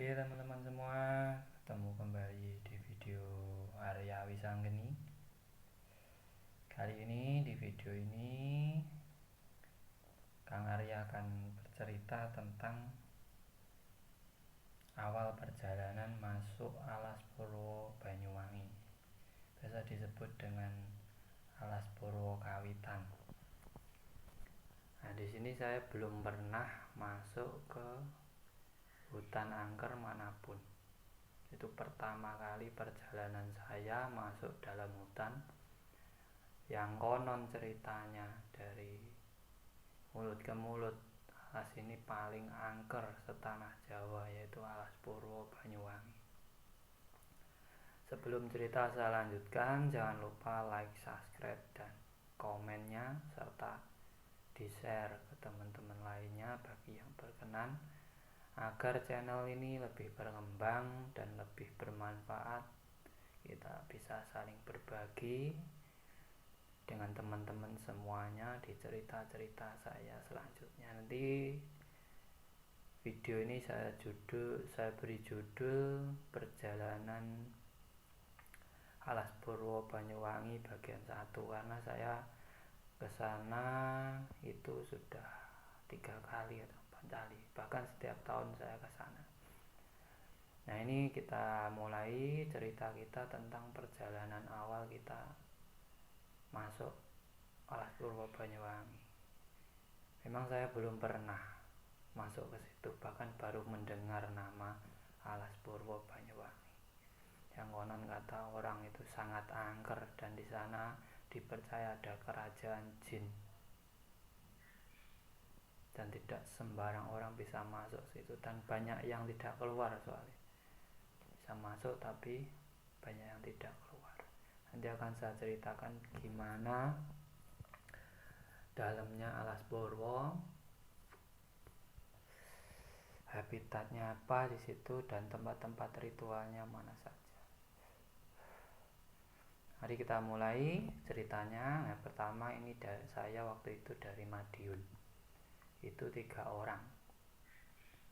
Oke teman-teman semua, ketemu kembali di video Arya Wisanggeni. Kali ini di video ini Kang Arya akan bercerita tentang awal perjalanan masuk Alas Purwo Banyuwangi. Biasa disebut dengan Alas Purwo Kawitan. Nah, di sini saya belum pernah masuk ke hutan angker manapun. Itu pertama kali perjalanan saya masuk dalam hutan yang konon ceritanya dari mulut ke mulut, alas ini paling angker setanah Jawa, yaitu Alas Purwo Banyuwangi. Sebelum cerita saya lanjutkan, jangan lupa like, subscribe, dan komennya serta di-share ke teman-teman lainnya bagi yang berkenan, agar channel ini lebih berkembang dan lebih bermanfaat. Kita bisa saling berbagi dengan teman-teman semuanya di cerita-cerita saya selanjutnya. Nanti video ini saya beri judul Perjalanan Alas Purwo Banyuwangi bagian 1, karena saya ke sana itu sudah 3 kali atau 4 kali, bahkan setiap tahun saya ke sana. Nah, ini kita mulai cerita kita tentang perjalanan awal kita masuk Alas Purwo Banyuwangi. Memang saya belum pernah masuk ke situ, bahkan baru mendengar nama Alas Purwo Banyuwangi. Yang konon kata orang itu sangat angker, dan di sana dipercaya ada kerajaan jin, dan tidak sembarang orang bisa masuk situ, dan banyak yang tidak keluar. Soalnya bisa masuk tapi banyak yang tidak keluar. Nanti akan saya ceritakan gimana dalamnya Alas Purwo, habitatnya apa di situ, dan tempat-tempat ritualnya mana saja. Mari kita mulai ceritanya. Yang pertama ini saya waktu itu dari Madiun. Itu 3 orang.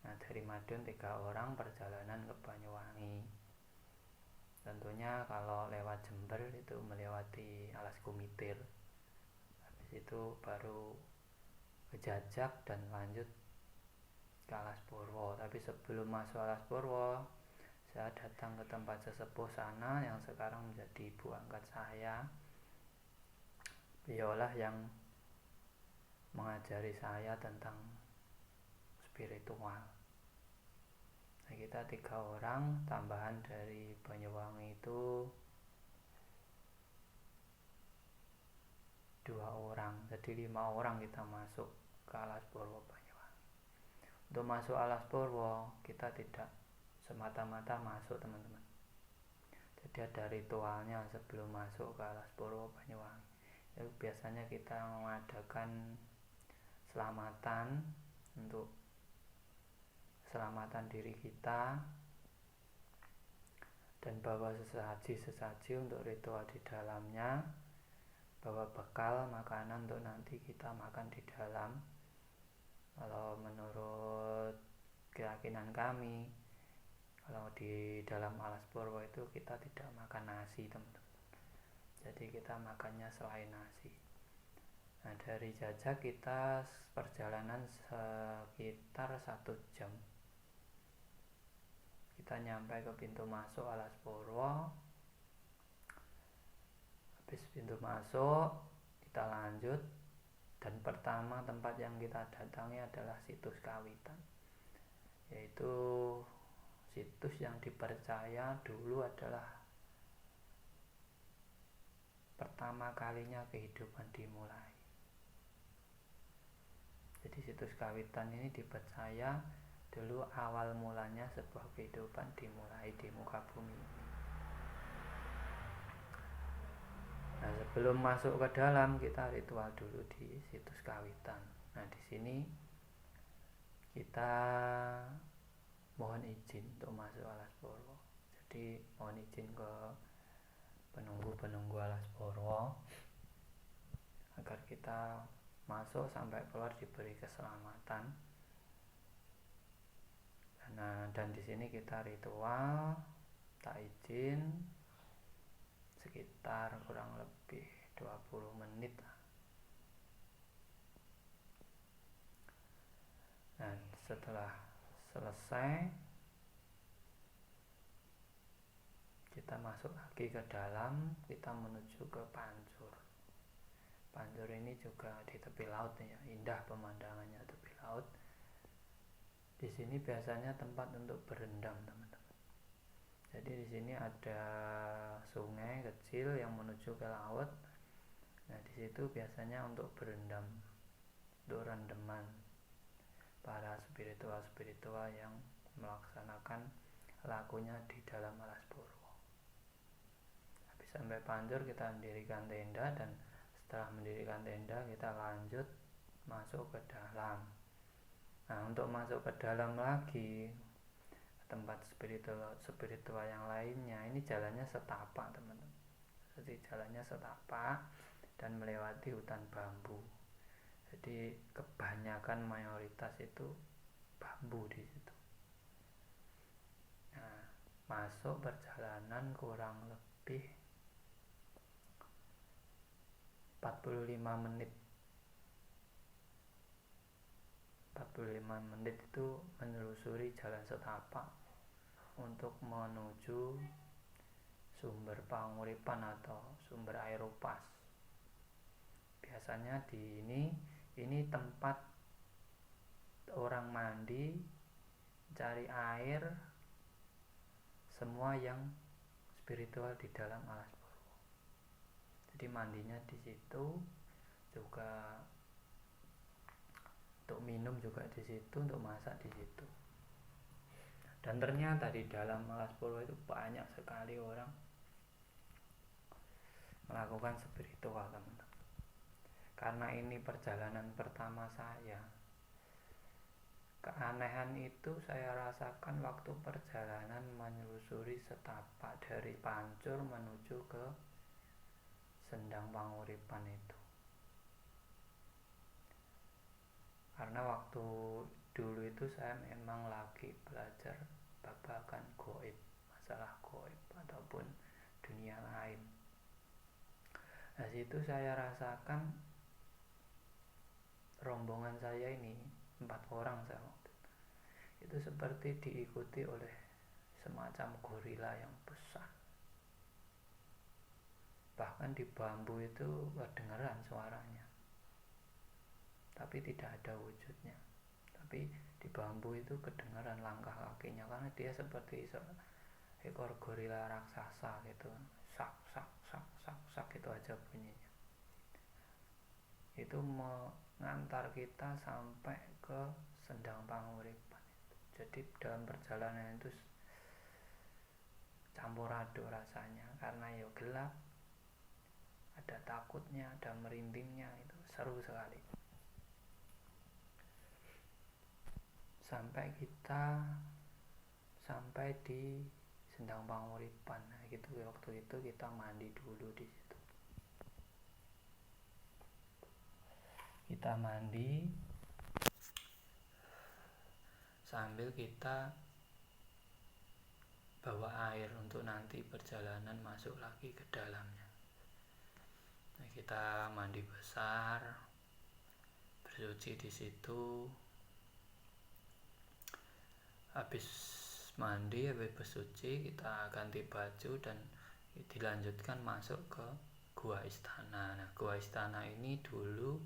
Nah, dari Madiun 3 orang perjalanan ke Banyuwangi. Tentunya kalau lewat Jember itu melewati Alas Kumitir. Habis itu baru ke Jajak dan lanjut ke Alas Purwo. Tapi sebelum masuk Alas Purwo, saya datang ke tempat sesepuh sana yang sekarang menjadi ibu angkat saya. Beliaulah yang mengajari saya tentang spiritual. Nah, kita 3 orang tambahan dari Banyuwangi itu 2 orang, jadi 5 orang kita masuk ke Alas Purwo Banyuwangi. Untuk masuk Alas Purwo kita tidak semata-mata masuk, teman-teman. Jadi ada ritualnya sebelum masuk ke Alas Purwo Banyuwangi. Itu biasanya kita mengadakan selamatan untuk keselamatan diri kita, dan bawa sesaji untuk ritual di dalamnya, bawa bekal makanan untuk nanti kita makan di dalam. Kalau menurut keyakinan kami, kalau di dalam Alas Purwo itu kita tidak makan nasi, teman-teman. Jadi kita makannya selain nasi. Nah, dari Jajak kita perjalanan sekitar 1 jam. Kita nyampe ke pintu masuk Alas Purwo. Habis pintu masuk kita lanjut, dan pertama tempat yang kita datangi adalah situs Kawitan, yaitu situs yang dipercaya dulu adalah pertama kalinya kehidupan dimulai. Jadi situs Kawitan ini dipercaya dulu awal mulanya sebuah kehidupan dimulai di muka bumi. Nah, sebelum masuk ke dalam kita ritual dulu di situs Kawitan. Nah, di sini kita mohon izin untuk masuk Alas Purwo. Jadi mohon izin ke penunggu Alas Purwo agar kita masuk sampai keluar diberi keselamatan, dan Nah, dan di sini kita ritual tak izin sekitar kurang lebih 20 menit. Dan setelah selesai, kita masuk lagi ke dalam, kita menuju ke Pancur. Pancur ini juga di tepi laut ya, indah pemandangannya tepi laut. Di sini biasanya tempat untuk berendam, teman-teman. Jadi di sini ada sungai kecil yang menuju ke laut. Nah, di situ biasanya untuk berendam, untuk rendeman para spiritual yang melaksanakan lakunya di dalam Alas Purwo. Habis sampai Pancur kita mendirikan tenda, dan setelah mendirikan tenda kita lanjut masuk ke dalam. Nah, untuk masuk ke dalam lagi tempat spiritual yang lainnya, ini jalannya setapak, teman-teman. Jadi jalannya setapak dan melewati hutan bambu. Jadi kebanyakan mayoritas itu bambu di situ. Nah, masuk perjalanan kurang lebih 45 menit. 45 menit itu menelusuri jalan setapak untuk menuju sumber panguripan atau sumber aeropas. Biasanya di ini tempat orang mandi, cari air, semua yang spiritual di dalam Alas Purwo. Jadi mandinya di situ, juga untuk minum juga di situ, untuk masak di situ. Dan ternyata di dalam Alas Purwo itu banyak sekali orang melakukan spiritual, teman-teman. Karena ini perjalanan pertama saya, keanehan itu saya rasakan waktu perjalanan menelusuri setapak dari Pancur menuju ke Sendang Panguripan itu. Karena waktu dulu itu saya memang lagi belajar babakan gaib, masalah gaib ataupun dunia lain. Nah, situ saya rasakan rombongan saya ini 4 orang saya waktu itu seperti diikuti oleh semacam gorila yang besar. Bahkan di bambu itu kedengaran suaranya, tapi tidak ada wujudnya. Tapi di bambu itu kedengaran langkah kakinya, karena dia seperti ekor gorila raksasa gitu. Sak sak sak sak sak itu aja bunyinya. Itu mengantar kita sampai ke Sendang Panguripan. Jadi dalam perjalanan itu campur aduk rasanya, karena ya gelap, ada takutnya, ada merindingnya, itu seru sekali. Sampai kita sampai di Sendang Panguripan. Nah, gitu, waktu itu kita mandi dulu di situ. Kita mandi sambil kita bawa air untuk nanti perjalanan masuk lagi ke dalamnya. Nah, kita mandi besar, bersuci di situ. Habis mandi, habis bersuci, kita ganti baju dan dilanjutkan masuk ke Gua Istana. Nah, Gua Istana ini dulu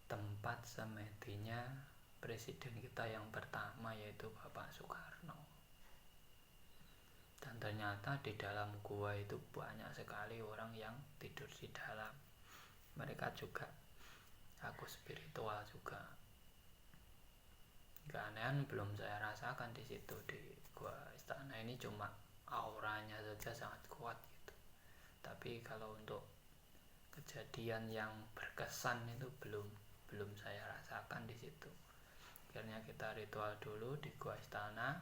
tempat semedinya presiden kita yang pertama, yaitu Bapak Soekarno. Dan ternyata di dalam gua itu banyak sekali orang yang tidur di dalam. Mereka juga aku spiritual juga. Keanehan belum saya rasakan di situ di Gua Istana ini, cuma auranya saja sangat kuat gitu. Tapi kalau untuk kejadian yang berkesan itu belum saya rasakan di situ. Akhirnya kita ritual dulu di Gua Istana.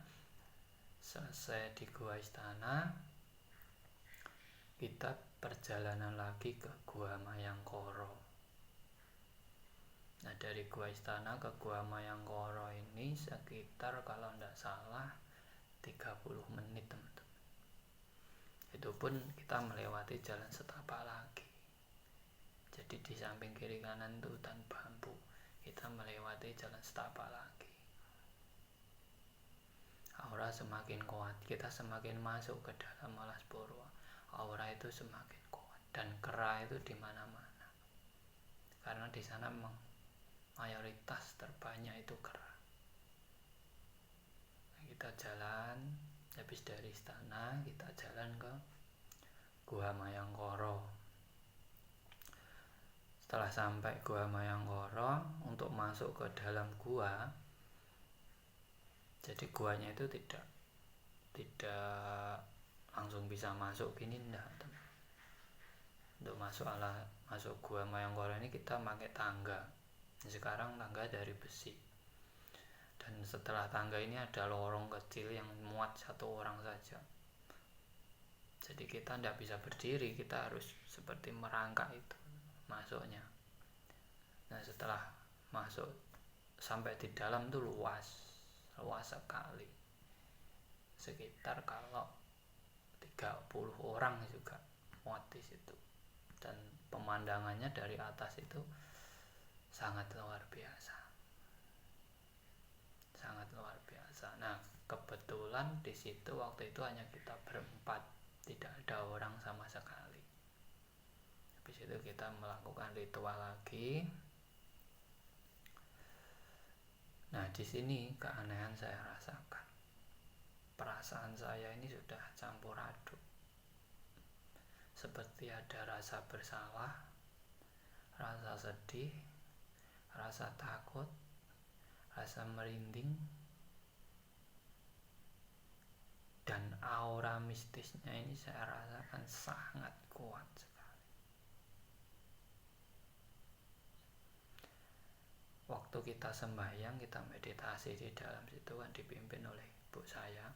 Selesai di Gua Istana, kita perjalanan lagi ke Gua Mayangkoro. Nah, dari Gua Istana ke Gua Mayangkara ini sekitar kalau tidak salah 30 menit teman-teman. Itu pun kita melewati jalan setapak lagi. Jadi di samping kiri kanan itu hutan bambu, kita melewati jalan setapak lagi. Aura semakin kuat, kita semakin masuk ke dalam Alas Purwo. Aura itu semakin kuat dan kera itu di mana-mana. Karena di sana memang mayoritas terbanyak itu kera. Nah, kita jalan, habis dari istana kita jalan ke Gua Mayangkara. Setelah sampai Gua Mayangkara, untuk masuk ke dalam gua, jadi guanya itu tidak langsung bisa masuk gini, enggak. Untuk masuk Gua Mayangkara ini kita pakai tangga. Sekarang tangga dari besi. Dan setelah tangga ini ada lorong kecil yang muat 1 orang saja. Jadi kita tidak bisa berdiri, kita harus seperti merangkak itu masuknya. Nah, setelah masuk sampai di dalam tuh luas sekali. Sekitar kalau 30 orang juga muat di situ. Dan pemandangannya dari atas itu sangat luar biasa. Sangat luar biasa. Nah, kebetulan di situ waktu itu hanya kita berempat, tidak ada orang sama sekali. Habis itu kita melakukan ritual lagi. Nah, di sini keanehan saya rasakan. Perasaan saya ini sudah campur aduk. Seperti ada rasa bersalah, rasa sedih, rasa takut, rasa merinding, dan aura mistisnya ini saya rasakan sangat kuat sekali. Waktu kita sembahyang, kita meditasi di dalam situ kan dipimpin oleh ibu saya.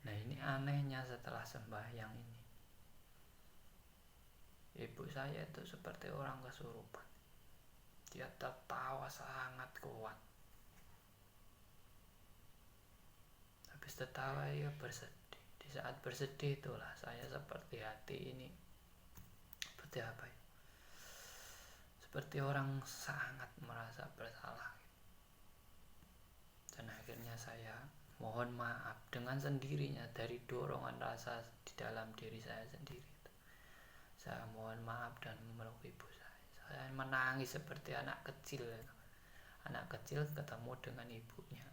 Nah, ini anehnya setelah sembahyang ini, ibu saya itu seperti orang kesurupan. Dia tertawa sangat kuat. Habis tertawa dia bersedih. Di saat bersedih itulah saya seperti hati ini seperti apa ya? Seperti orang sangat merasa bersalah. Dan akhirnya saya mohon maaf dengan sendirinya dari dorongan rasa di dalam diri saya sendiri. Saya mohon maaf dan memeluk ibu saya. Saya menangis seperti anak kecil. Anak kecil ketemu dengan ibunya.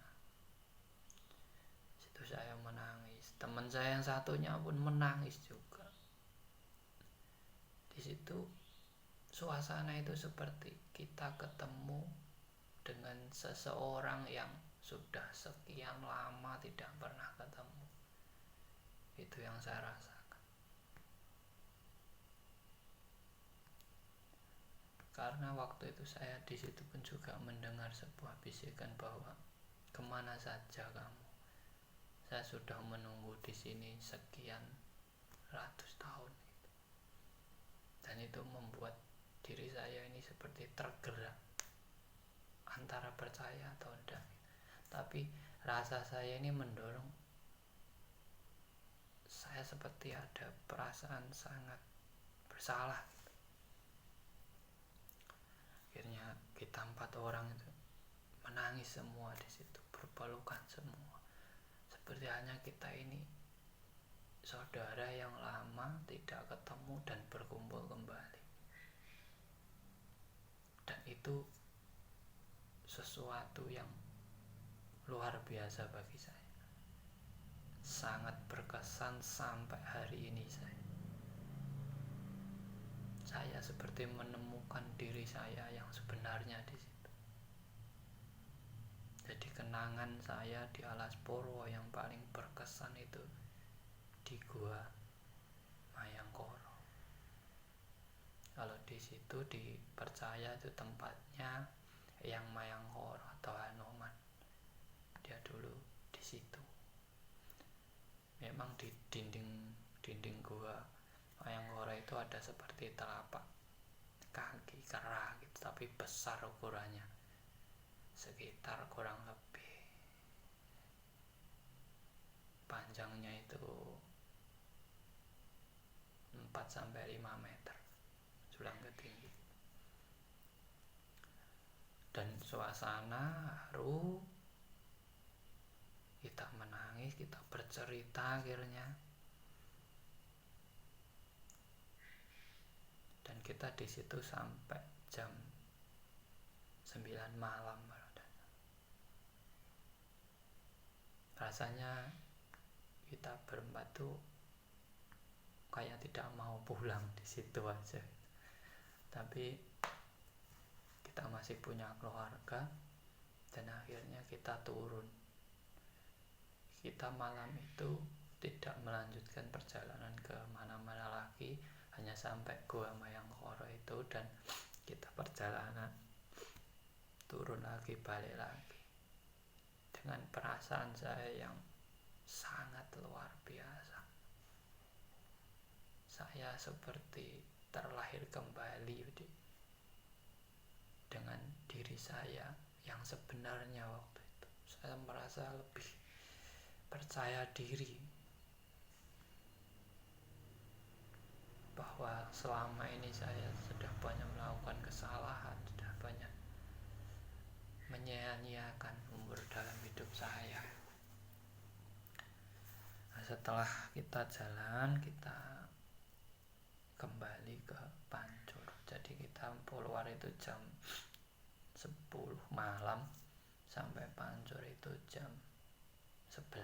Situ saya menangis. Teman saya yang satunya pun menangis juga. Di situ suasana itu seperti kita ketemu dengan seseorang yang sudah sekian lama tidak pernah ketemu. Itu yang saya rasakan. Karena waktu itu saya di situ pun juga mendengar sebuah bisikan bahwa kemana saja kamu? Saya sudah menunggu di sini sekian ratus tahun. Dan itu membuat diri saya ini seperti tergerak, antara percaya atau tidak. Tapi rasa saya ini mendorong saya seperti ada perasaan sangat bersalah. Akhirnya kita 4 orang itu menangis semua di situ, berpelukan semua. Seperti hanya kita ini saudara yang lama tidak ketemu dan berkumpul kembali. Dan itu sesuatu yang luar biasa bagi saya. Sangat berkesan sampai hari ini saya. Saya seperti menemukan diri saya yang sebenarnya di situ. Jadi kenangan saya di Alas Purwo yang paling berkesan itu di Gua Mayangkara. Kalau di situ dipercaya itu tempatnya Eyang Mayangkara atau Hanoman. Dia dulu di situ. Memang di dinding gua Mayangkara itu ada seperti telapak kaki kera gitu, tapi besar ukurannya, sekitar kurang lebih panjangnya itu 4-5 meter, sulang ketinggi. Dan suasana haru, kita menangis, kita bercerita akhirnya. Dan kita di situ sampai jam 9 malam. Rasanya kita berempat tuh kayak tidak mau pulang di situ aja. Tapi kita masih punya keluarga, dan akhirnya kita turun. Kita malam itu tidak melanjutkan perjalanan ke mana-mana lagi, hanya sampai Gua Mayangkoro itu, dan kita perjalanan turun lagi, balik lagi, dengan perasaan saya yang sangat luar biasa. Saya seperti terlahir kembali dengan diri saya yang sebenarnya. Waktu itu saya merasa lebih percaya diri bahwa selama ini saya sudah banyak melakukan kesalahan, sudah banyak menyia-nyiakan umur dalam hidup saya. Nah, setelah kita jalan, kita kembali ke Pancur. Jadi kita keluar itu jam 10 malam, sampai Pancur itu jam 11.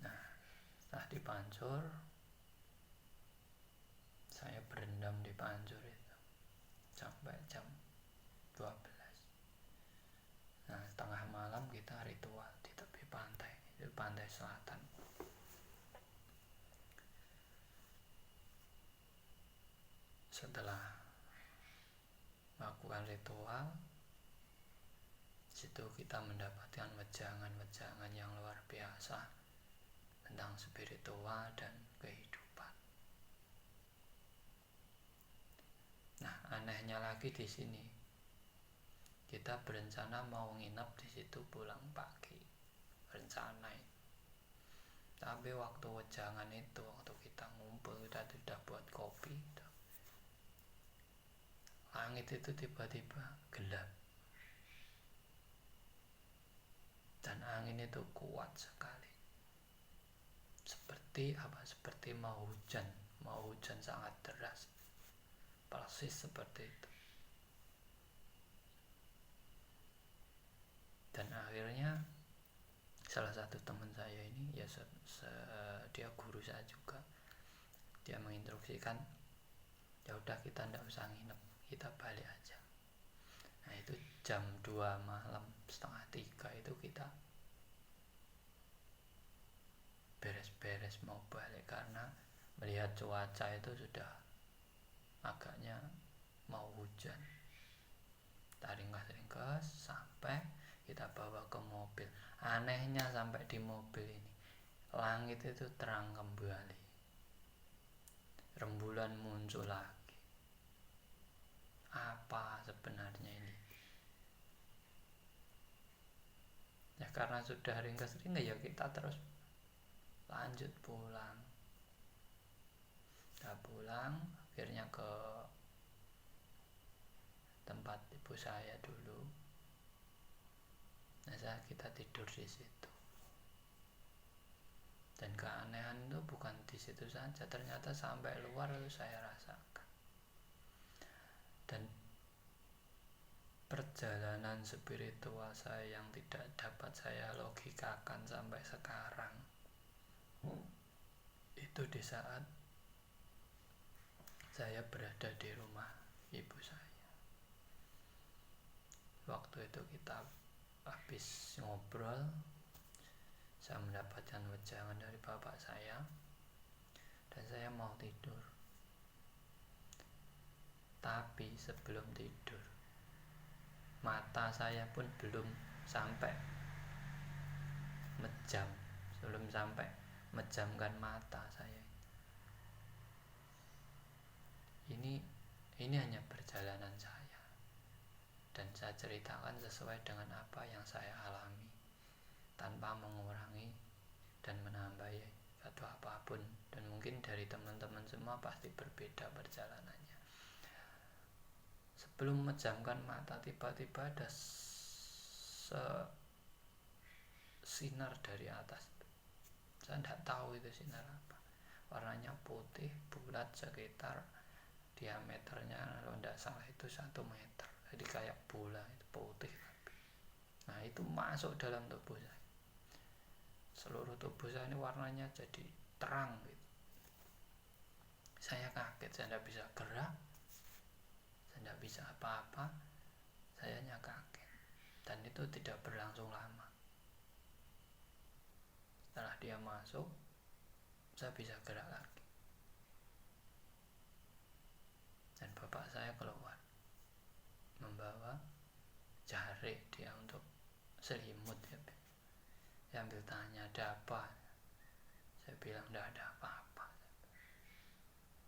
Nah, setelah di Pancur, saya berendam di Pancur itu sampai jam 12. Nah, tengah malam kita ritual di tepi pantai, di pantai selatan. Setelah melakukan ritual, situ kita mendapatkan wejangan-wejangan yang luar biasa tentang spiritual dan kehidupan. Nah, anehnya lagi di sini, kita berencana mau nginep di situ pulang pagi, rencana itu. Tapi waktu wejangan itu, waktu kita ngumpul, kita sudah buat kopi, langit itu tiba-tiba gelap, dan angin itu kuat sekali, seperti mau hujan sangat deras, persis seperti itu. Dan akhirnya salah satu teman saya ini, ya dia guru saya juga, dia menginstruksikan, ya udah kita ndak usah nginep, kita balik aja. Nah, itu jam 2 malam, setengah 3 itu kita beres-beres mau balik, karena melihat cuaca itu sudah agaknya mau hujan. Kita ringkas sampai kita bawa ke mobil. Anehnya sampai di mobil ini, langit itu terang kembali, rembulan muncul lagi. Apa sebenarnya ini? Ya karena sudah ringkas ya kita terus lanjut pulang. Kita pulang akhirnya ke tempat ibu saya dulu. Nah, kita tidur di situ. Dan keanehan itu bukan di situ saja, ternyata sampai luar itu saya rasakan. Dan perjalanan spiritual saya yang tidak dapat saya logikakan sampai sekarang, itu di saat saya berada di rumah ibu saya. Waktu itu kita habis ngobrol, saya mendapatkan wejangan dari bapak saya, dan saya mau tidur. Tapi sebelum tidur, mata saya pun belum sampai mejamkan mata saya. Ini hanya perjalanan saya, dan saya ceritakan sesuai dengan apa yang saya alami, tanpa mengurangi dan menambahi atau apapun. Dan mungkin dari teman-teman semua pasti berbeda perjalanannya. Sebelum memejamkan mata, tiba-tiba ada sinar dari atas. Saya tidak tahu itu sinar apa. Warnanya putih, bulat, sekitar diameternya kalau tidak salah itu 1 meter. Jadi kayak bola, itu putih. Nah, itu masuk dalam tubuh saya. Seluruh tubuh saya ini warnanya jadi terang gitu. Saya kaget, saya tidak bisa gerak, saya tidak bisa apa-apa. Saya hanya kaget. Dan itu tidak berlangsung lama. Setelah dia masuk, saya bisa gerak lagi. Dan bapak saya keluar membawa jarik dia untuk selimut ya. Saya ambil tanya, ada apa? Saya bilang tidak ada apa-apa.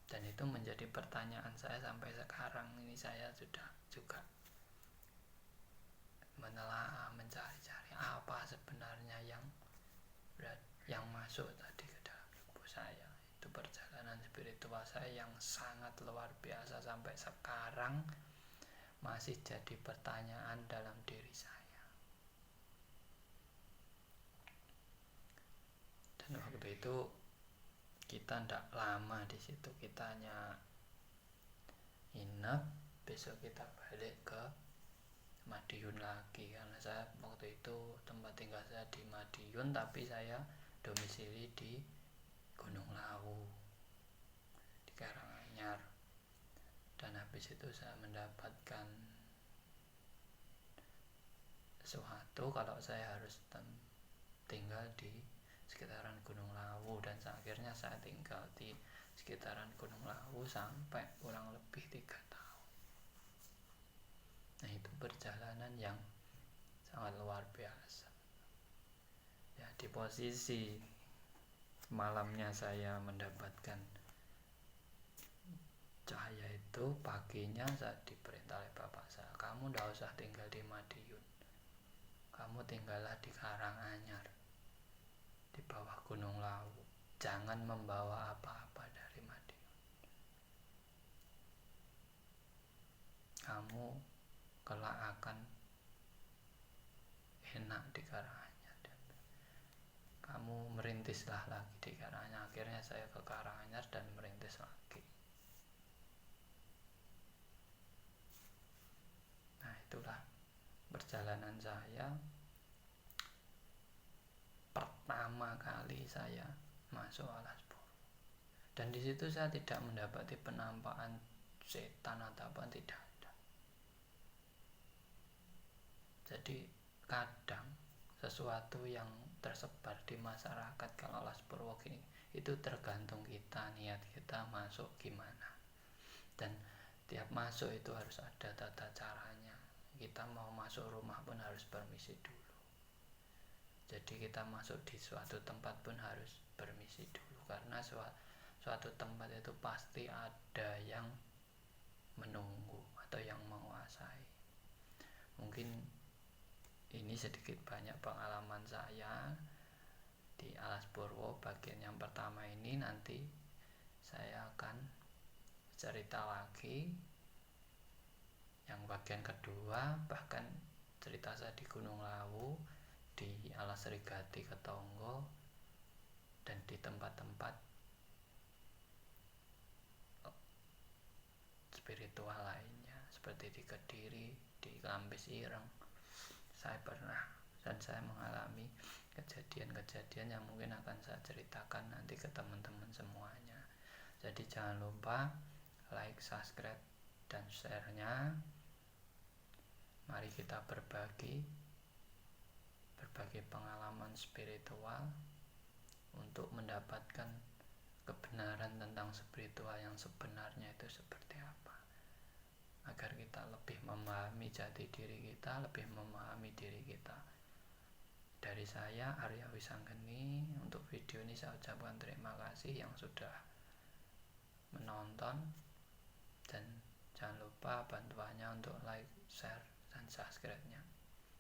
Dan itu menjadi pertanyaan saya sampai sekarang ini. Saya sudah juga menelaah, mencari-cari apa sebenarnya yang masuk tadi ke dalam tubuh saya. Itu perjalanan spiritual saya yang sangat luar biasa, sampai sekarang masih jadi pertanyaan dalam diri saya. Dan waktu itu kita tidak lama di situ, kita hanya nginep, besok kita balik ke Madiun lagi, karena saya waktu itu tempat tinggal saya di Madiun, tapi saya domisili di Gunung Lawu di Karanganyar. Dan habis itu saya mendapatkan sesuatu kalau saya harus tinggal di sekitaran Gunung Lawu, dan akhirnya saya tinggal di sekitaran Gunung Lawu sampai kurang lebih 3 tahun. Nah, itu perjalanan yang sangat luar biasa ya. Di posisi malamnya saya mendapatkan cahaya itu, paginya saya diperintah oleh bapak saya, kamu tidak usah tinggal di Madiun, kamu tinggallah di Karanganyar, di bawah Gunung Lawu, jangan membawa apa-apa dari Madiun, kamu kelak akan enak di Karanganyar, kamu merintislah lagi di Karanganyar. Akhirnya saya ke Karanganyar dan merintis lagi. Nah, itulah perjalanan saya pertama kali saya masuk Alas Purwo. Dan di situ saya tidak mendapati penampakan setan atau apa, tidak ada. Jadi kadang sesuatu yang tersebar di masyarakat kalau Alas Purwo gini, itu tergantung kita, niat kita masuk gimana. Dan tiap masuk itu harus ada tata caranya. Kita mau masuk rumah pun harus permisi dulu. Jadi kita masuk di suatu tempat pun harus permisi dulu, karena suatu tempat itu pasti ada yang menunggu atau yang menguasai. Mungkin ini sedikit banyak pengalaman saya di Alas Purwo bagian yang pertama ini. Nanti saya akan cerita lagi yang bagian kedua, bahkan cerita saya di Gunung Lawu, di Alas Rigati Ketonggo, dan di tempat-tempat spiritual lainnya seperti di Kediri, di Kelampis Ireng. Saya pernah dan saya mengalami kejadian-kejadian yang mungkin akan saya ceritakan nanti ke teman-teman semuanya. Jadi jangan lupa like, subscribe, dan share-nya. Mari kita berbagi pengalaman spiritual untuk mendapatkan kebenaran tentang spiritual yang sebenarnya itu seperti apa, agar kita lebih memahami jati diri kita, lebih memahami diri kita. Dari saya, Arya Wisanggeni, untuk video ini saya ucapkan terima kasih yang sudah menonton. dan jangan lupa bantuannya untuk like, share, dan subscribe-nya.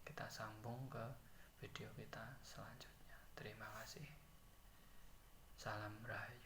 Kita sambung ke video kita selanjutnya. Terima kasih. Salam Rahayu.